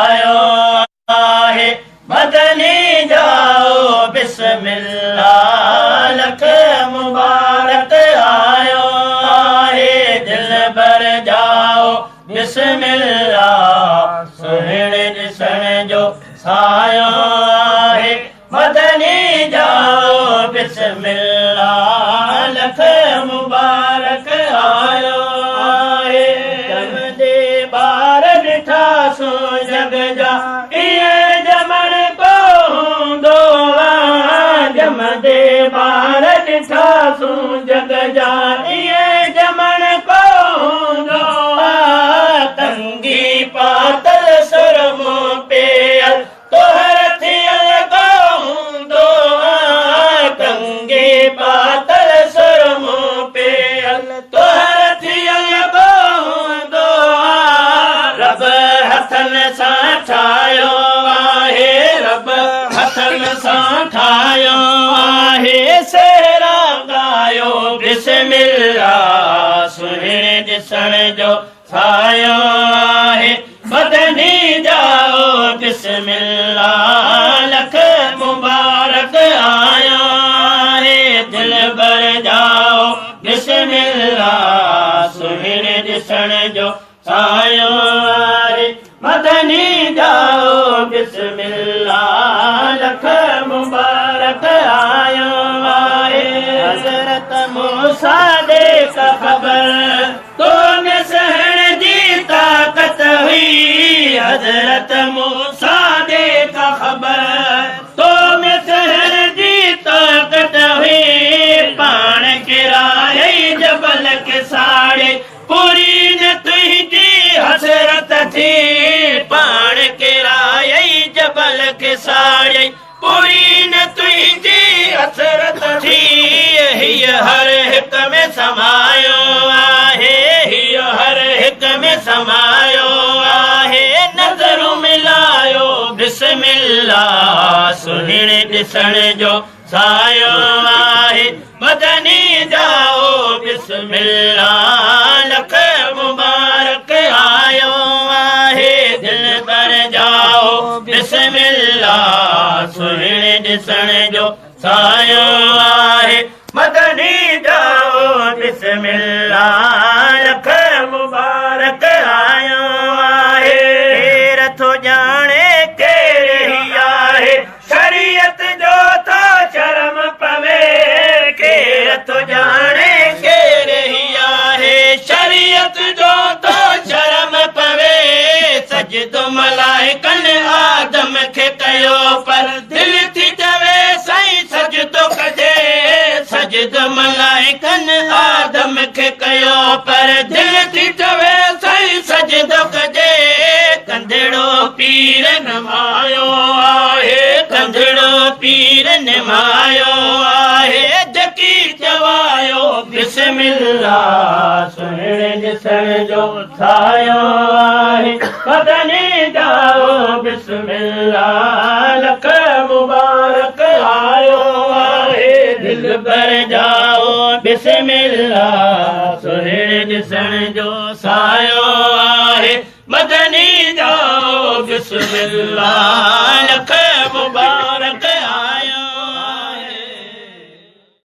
आयो आहे मदनी जाओ बिस्मिल्लाह लख मुबारक आयो आहे दिलबर जाओ बिस्मिल्लाह सुहिणे ॾिसण जो सायो आहे मदनी जाओ बिस्मिल्लाह लख मुबारक आयो आहे जमदे ॿार ॾिठा सो जग जा इहे जमण को हूंदो जमदे ॿार ॾिठा सो जग जा इहे जमण को हूंदो तंगी पातल सुरमो पेयल तोहर थियल को हूंदो तंगी पातल सुरमो पेयल तोहर थियल को हूंदो रब हथनि सां ठाहियो आहे रब हथनि सां ठाहियो आहे सेरा ॻायो बिस्मिल्लाह सुहिणे ॾिसण जो सायो आहे मदनी जाओ बिस्मिल्लाह लख मुबारक आयो आहे दिलबर जाओ बिस्मिल्लाह सुहिणे ॾिसण जो सायो आहे मदनी जाओ बिस्मिल्लाह लख मुबारक आयो आहे हज़रत मूसा दे ख़बर तो में सहण जी ताकत हुई हज़रत मूसा दे ख़बर तो में सहण जी ताकत हुई पाण किराए जबल के साड़े पूरी न तुंहिंजी हसरत थी पाण किराए जबल के साड़े पूरी न तुंहिंजी हसरत थी हीअ हर हिक में समायो आहे हीअ हर हिक में समायो आहे नज़रूं मिलायो बिस्मिल्लाह सुहिणे ॾिसण जो सायो आहे मदनी जाओ बिस्मिल्लाह लख मुबारक आयो आहे दिलबर जाओ बिस्मिल्लाह सुहिणे ॾिसण जो सायो आहे मदनी जाओ बिस्मिल्लाह लख मुबारक आयो आहे रथो ॼाणे कहिड़ी आहे शरीयत जो थो शर्म पवे रथो ॼाणे कहिड़ी आहे शरीयत जो थो शर्म पवे सजदो मलाइकनि आदम खे कयो पर दिलि थी चवे साईं सजदो कजे सजदो मलाइकनि आदम खे कयो पर दिलि थी चवे साईं सजदो कजे कंधड़ो पीर नमायो आहे कंधड़ो पीर नमायो आहे जकी चवायो बिस्मिल्लाह सुहिणे ॾिसण जो सायो आहे मदनी जाओ बिस्मिल्लाह लख मुबारक आयो आहे दिलबर जाओ बिस्मिल्लाह सुहिणे ॾिसण जो सायो आहे मदनी जाओ बिस्मिल्लाह